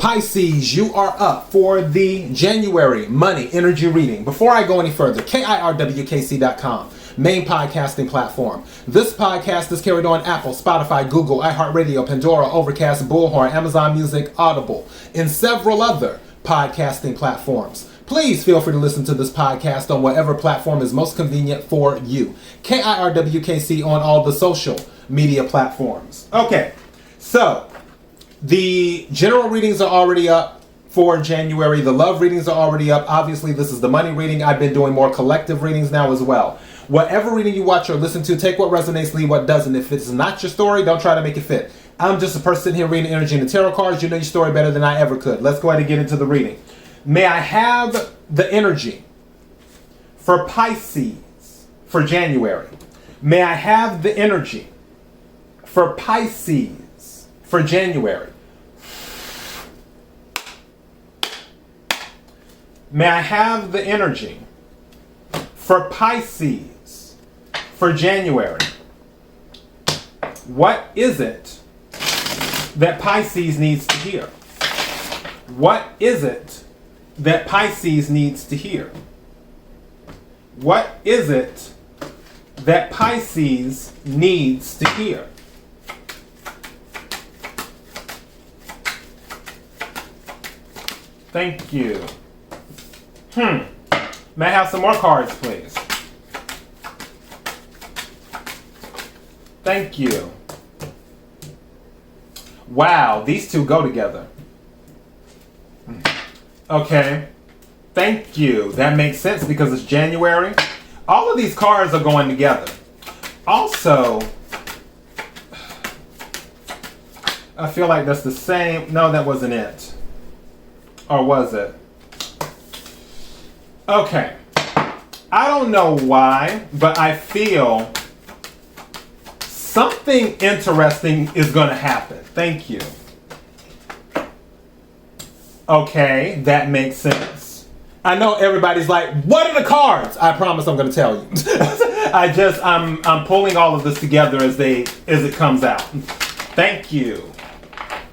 Pisces, you are up for the January money energy reading. Before I go any further, KIRWKC.com, main podcasting platform. This podcast is carried on Apple, Spotify, Google, iHeartRadio, Pandora, Overcast, Bullhorn, Amazon Music, Audible, and several other podcasting platforms. Please feel free to listen to this podcast on whatever platform is most convenient for you. KIRWKC on all the social media platforms. Okay, so the general readings are already up for January. The love readings are already up. Obviously, this is the money reading. I've been doing more collective readings now as well. Whatever reading you watch or listen to, take what resonates, leave what doesn't. If it's not your story, don't try to make it fit. I'm just a person sitting here reading energy and the tarot cards. You know your story better than I ever could. Let's go ahead and get into the reading. May I have the energy for Pisces for January? May I have the energy for Pisces for January? May I have the energy for Pisces for January? What is it that Pisces needs to hear? What is it that Pisces needs to hear? What is it that Pisces needs to hear? Thank you. May I have some more cards, please? Thank you. Wow, these two go together. Okay. Thank you. That makes sense because it's January. All of these cards are going together. Also, I feel like that's the same. No, that wasn't it. Or was it? Okay. I don't know why, but I feel something interesting is going to happen. Thank you. Okay, that makes sense. I know everybody's like, what are the cards? I promise I'm going to tell you. I'm pulling all of this together as it comes out. Thank you.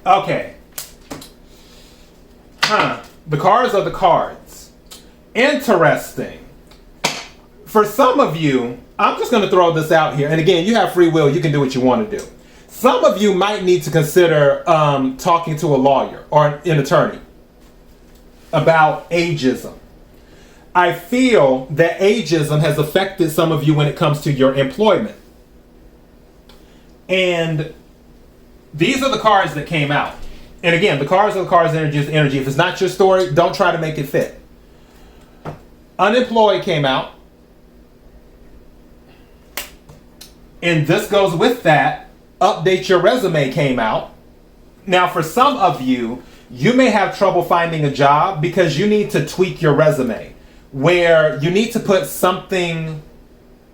Okay. The cards are the cards. Interesting. For some of you, I'm just going to throw this out here. And again, you have free will. You can do what you want to do. Some of you might need to consider talking to a lawyer or an attorney about ageism. I feel that ageism has affected some of you when it comes to your employment. And these are the cards that came out. And again, the cards are the cards, energy is energy. If it's not your story, don't try to make it fit. Unemployed came out. And this goes with that. Update your resume came out. Now, for some of you, you may have trouble finding a job because you need to tweak your resume, where you need to put something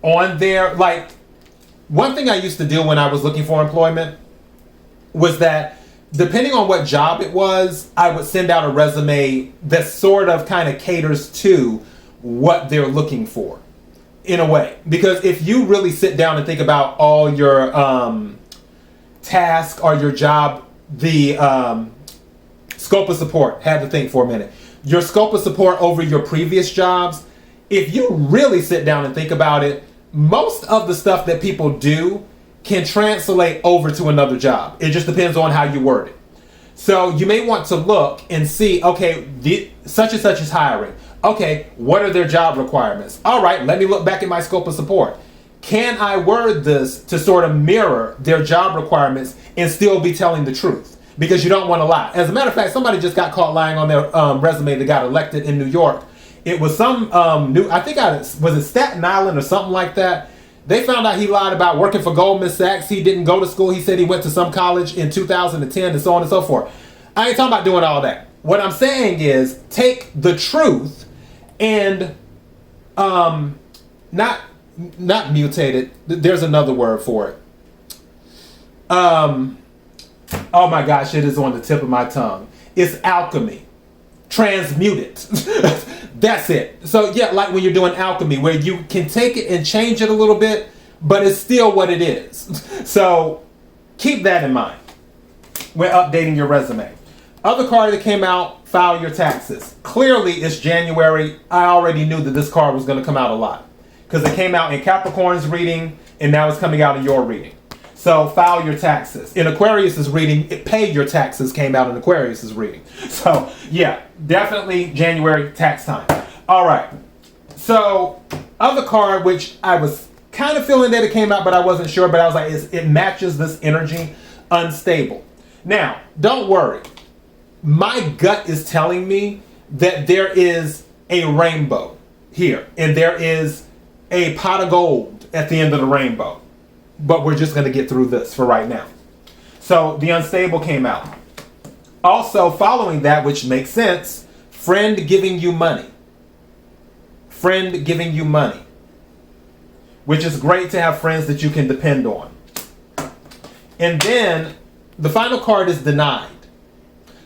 on there. Like, one thing I used to do when I was looking for employment was that depending on what job it was, I would send out a resume that sort of kind of caters to what they're looking for in a way. Because if you really sit down and think about all your task or your job, the scope of support, had to think for a minute. Your scope of support over your previous jobs, if you really sit down and think about it, most of the stuff that people do can translate over to another job. It just depends on how you word it. So you may want to look and see, okay, such and such is hiring. Okay, what are their job requirements? All right, let me look back at my scope of support. Can I word this to sort of mirror their job requirements and still be telling the truth? Because you don't want to lie. As a matter of fact, somebody just got caught lying on their resume that got elected in New York. It was some was it Staten Island or something like that? They found out he lied about working for Goldman Sachs. He didn't go to school. He said he went to some college in 2010 and so on and so forth. I ain't talking about doing all that. What I'm saying is take the truth and not mutate it. There's another word for it. Oh my gosh, it is on the tip of my tongue. It's alchemy. Transmute it. That's it. So yeah, like when you're doing alchemy, where you can take it and change it a little bit, but it's still what it is. So keep that in mind when updating your resume. Other card that came out, file your taxes. Clearly, it's January. I already knew that this card was going to come out a lot because it came out in Capricorn's reading and now it's coming out in your reading. So file your taxes. In Aquarius's reading, pay your taxes came out in Aquarius's reading. So yeah, definitely January tax time. All right. So other card, which I was kind of feeling that it came out, but I wasn't sure, but I was like, it matches this energy, unstable. Now, don't worry. My gut is telling me that there is a rainbow here, and there is a pot of gold at the end of the rainbow. But we're just going to get through this for right now. So the unstable came out. Also, following that, which makes sense, friend giving you money. Friend giving you money. Which is great to have friends that you can depend on. And then the final card is denied.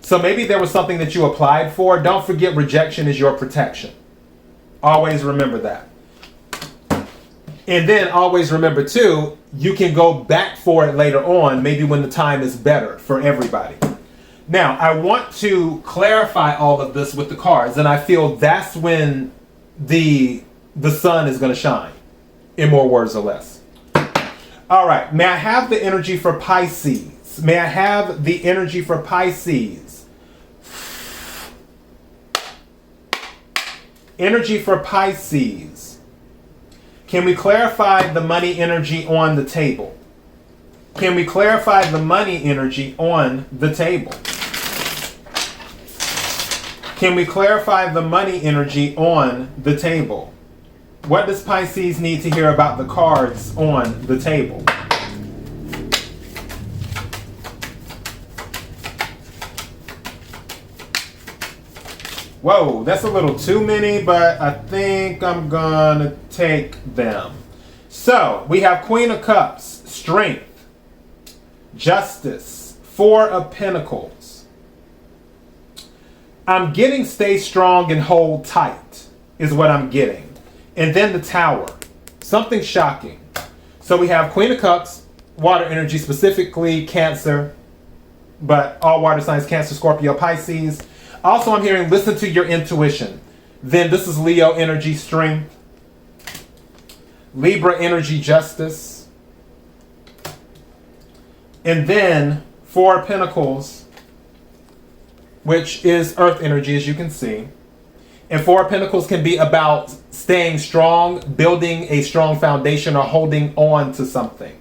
So maybe there was something that you applied for. Don't forget, rejection is your protection. Always remember that. And then always remember too, you can go back for it later on, maybe when the time is better for everybody. Now, I want to clarify all of this with the cards, and I feel that's when the sun is going to shine, in more words or less. All right, may I have the energy for Pisces? May I have the energy for Pisces? Energy for Pisces. Can we clarify the money energy on the table? Can we clarify the money energy on the table? Can we clarify the money energy on the table? What does Pisces need to hear about the cards on the table? Whoa, that's a little too many, but I think I'm gonna take them. So, we have Queen of Cups, Strength, Justice, Four of Pentacles. I'm getting stay strong and hold tight, is what I'm getting. And then the Tower, something shocking. So we have Queen of Cups, water energy, specifically Cancer, but all water signs, Cancer, Scorpio, Pisces. Also, I'm hearing listen to your intuition. Then this is Leo energy, Strength. Libra energy, Justice. And then Four of Pentacles, which is Earth energy, as you can see. And Four of Pentacles can be about staying strong, building a strong foundation, or holding on to something.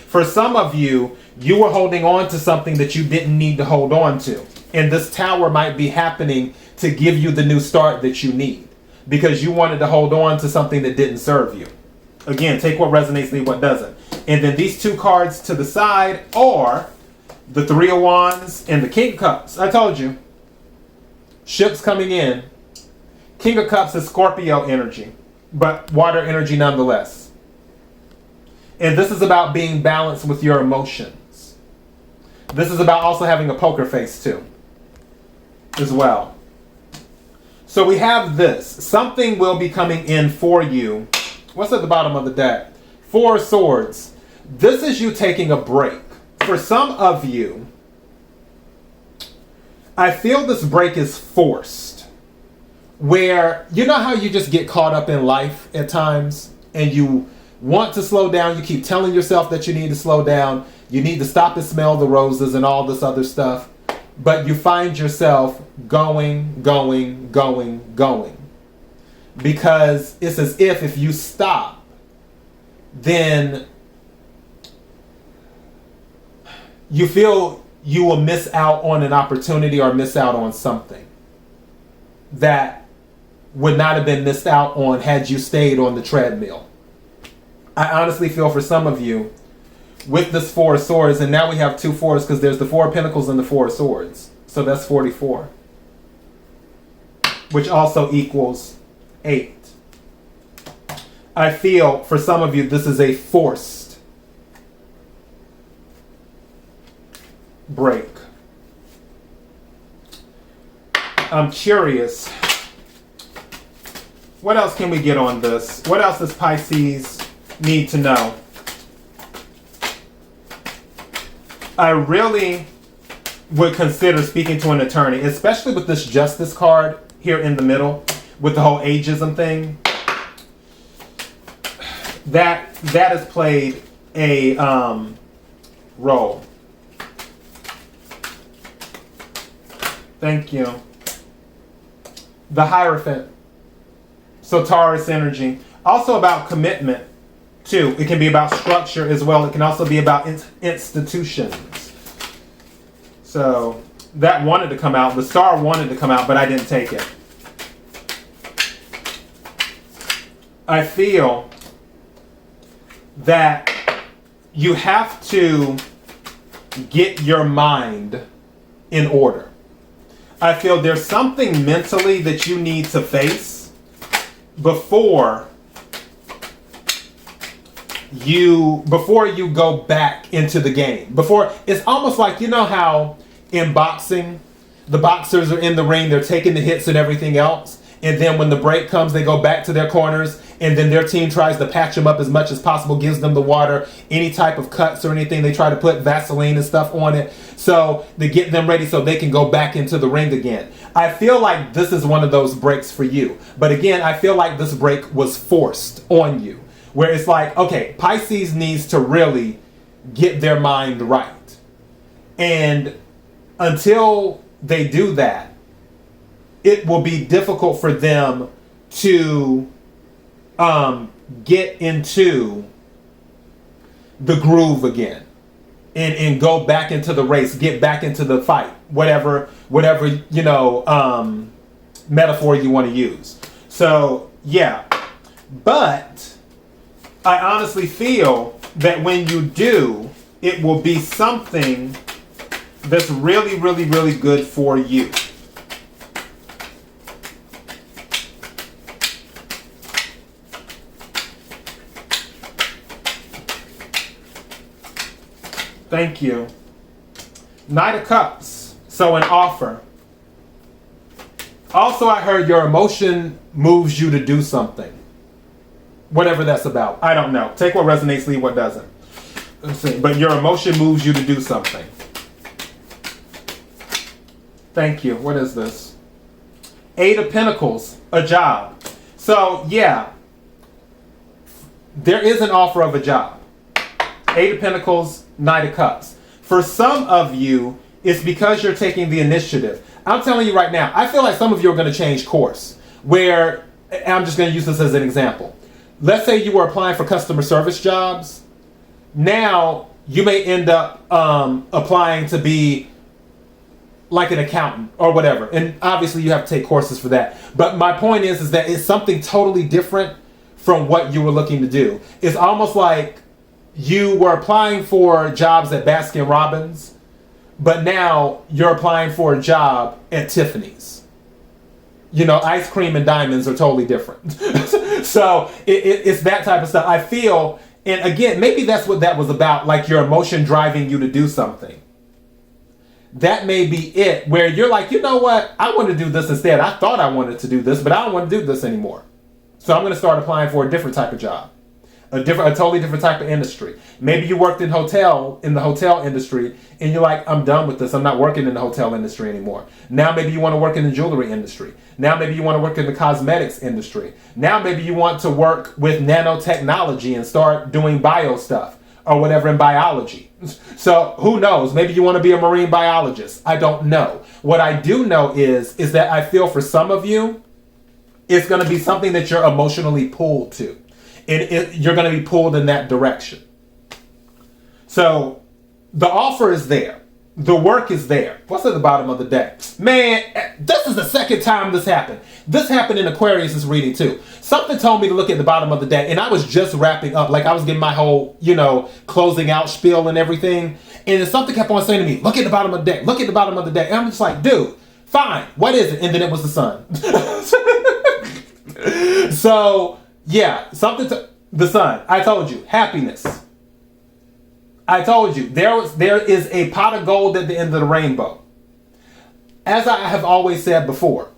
For some of you, you were holding on to something that you didn't need to hold on to. And this Tower might be happening to give you the new start that you need, because you wanted to hold on to something that didn't serve you. Again, take what resonates, leave what doesn't. And then these two cards to the side are the Three of Wands and the King of Cups. I told you. Ships coming in. King of Cups is Scorpio energy, but water energy nonetheless. And this is about being balanced with your emotions. This is about also having a poker face too, as well. So we have this. Something will be coming in for you. What's at the bottom of the deck? Four of Swords. This is you taking a break. For some of you, I feel this break is forced. Where, you know how you just get caught up in life at times and you want to slow down, you keep telling yourself that you need to slow down, you need to stop and smell the roses and all this other stuff, but you find yourself going. Because it's as if you stop, then you feel you will miss out on an opportunity or miss out on something that would not have been missed out on had you stayed on the treadmill. I honestly feel for some of you, with this Four of Swords, and now we have two fours because there's the Four of Pentacles and the Four of Swords. So that's 44. Which also equals 8. I feel for some of you this is a forced break. I'm curious. What else can we get on this? What else does Pisces need to know? I really would consider speaking to an attorney, especially with this justice card here in the middle with the whole ageism thing. That has played a role. Thank you. The Hierophant. So Taurus energy. Also about commitment, too. It can be about structure as well. It can also be about institutions. So that wanted to come out. The star wanted to come out, but I didn't take it. I feel that you have to get your mind in order. I feel there's something mentally that you need to face before you go back into the game. Before, it's almost like, you know how in boxing, the boxers are in the ring, they're taking the hits and everything else, and then when the break comes, they go back to their corners, and then their team tries to patch them up as much as possible, gives them the water, any type of cuts or anything, they try to put Vaseline and stuff on it, so they get them ready so they can go back into the ring again. I feel like this is one of those breaks for you. But again, I feel like this break was forced on you, where it's like, okay, Pisces needs to really get their mind right. And until they do that, it will be difficult for them to get into the groove again and go back into the race, get back into the fight, whatever you know, metaphor you want to use. So yeah, but I honestly feel that when you do, it will be something that's really, really, really good for you. Thank you. Knight of Cups. So an offer. Also, I heard your emotion moves you to do something. Whatever that's about. I don't know. Take what resonates, leave what doesn't. Let's see. But your emotion moves you to do something. Thank you. What is this? Eight of Pentacles. A job. So, yeah. There is an offer of a job. Eight of Pentacles, Knight of Cups. For some of you, it's because you're taking the initiative. I'm telling you right now, I feel like some of you are going to change course. Where, I'm just going to use this as an example. Let's say you were applying for customer service jobs. Now, you may end up applying to be like an accountant or whatever. And obviously, you have to take courses for that. But my point is that it's something totally different from what you were looking to do. It's almost like you were applying for jobs at Baskin Robbins, but now you're applying for a job at Tiffany's. You know, ice cream and diamonds are totally different. So it's that type of stuff. I feel, and again, maybe that's what that was about, like your emotion driving you to do something. That may be it, where you're like, you know what, I want to do this instead. I thought I wanted to do this, but I don't want to do this anymore. So I'm going to start applying for a different type of job. A totally different type of industry. Maybe you worked in the hotel industry, and you're like, I'm done with this. I'm not working in the hotel industry anymore. Now maybe you want to work in the jewelry industry. Now maybe you want to work in the cosmetics industry. Now maybe you want to work with nanotechnology and start doing bio stuff or whatever in biology. So who knows? Maybe you want to be a marine biologist. I don't know. What I do know is that I feel for some of you, it's going to be something that you're emotionally pulled to. And you're going to be pulled in that direction. So the offer is there. The work is there. What's at the bottom of the deck? Man, this is the second time this happened. This happened in Aquarius' reading too. Something told me to look at the bottom of the deck, and I was just wrapping up. Like I was getting my whole, closing out spiel and everything. And then something kept on saying to me, look at the bottom of the deck. Look at the bottom of the deck. And I'm just like, dude, fine. What is it? And then it was the sun. So... yeah, the sun. I told you, happiness. I told you, there is a pot of gold at the end of the rainbow. As I have always said before,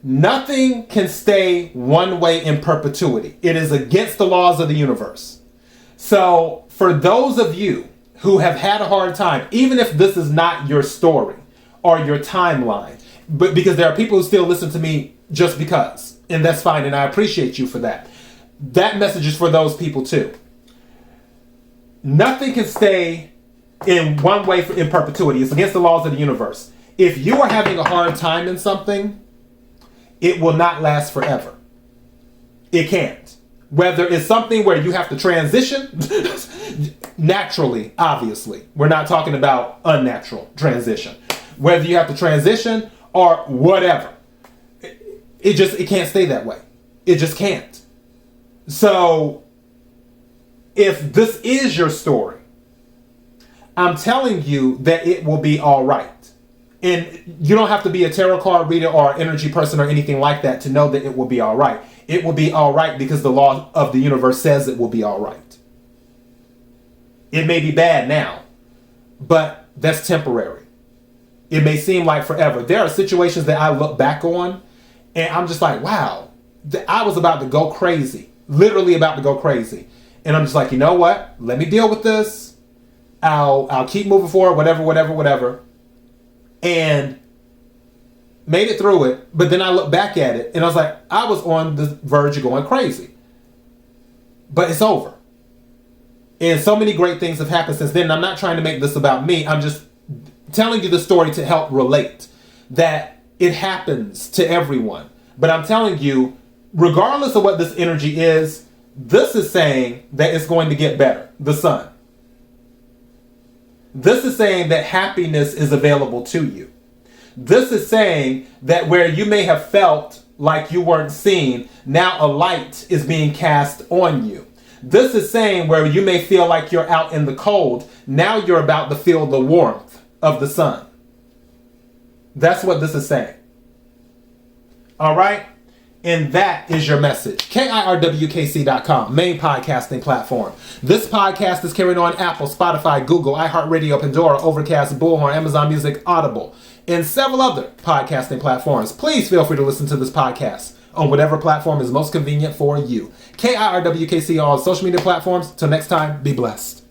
nothing can stay one way in perpetuity. It is against the laws of the universe. So for those of you who have had a hard time, even if this is not your story, or your timeline. But because there are people who still listen to me just because, and that's fine, and I appreciate you for that. That message is for those people too. Nothing can stay in one way in perpetuity. It's against the laws of the universe. If you are having a hard time in something, it will not last forever. It can't. Whether it's something where you have to transition, naturally, obviously. We're not talking about unnatural transition. Whether you have to transition or whatever. It can't stay that way. It just can't. So, if this is your story, I'm telling you that it will be all right. And you don't have to be a tarot card reader or an energy person or anything like that to know that it will be all right. It will be all right because the law of the universe says it will be all right. It may be bad now, but that's temporary. It may seem like forever. There are situations that I look back on and I'm just like, wow, I was about to go crazy. Literally about to go crazy. And I'm just like, you know what? Let me deal with this. I'll keep moving forward, whatever. And made it through it. But then I look back at it and I was like, I was on the verge of going crazy. But it's over. And so many great things have happened since then. And I'm not trying to make this about me. I'm just telling you the story to help relate. That it happens to everyone. But I'm telling you, regardless of what this energy is, this is saying that it's going to get better. The sun. This is saying that happiness is available to you. This is saying that where you may have felt like you weren't seen, now a light is being cast on you. This is saying where you may feel like you're out in the cold, now you're about to feel the warmth of the sun. That's what this is saying. All right? And that is your message. KIRWKC.com, main podcasting platform. This podcast is carried on Apple, Spotify, Google, iHeartRadio, Pandora, Overcast, Bullhorn, Amazon Music, Audible, and several other podcasting platforms. Please feel free to listen to this podcast on whatever platform is most convenient for you. KIRWKC on all social media platforms. Till next time, be blessed.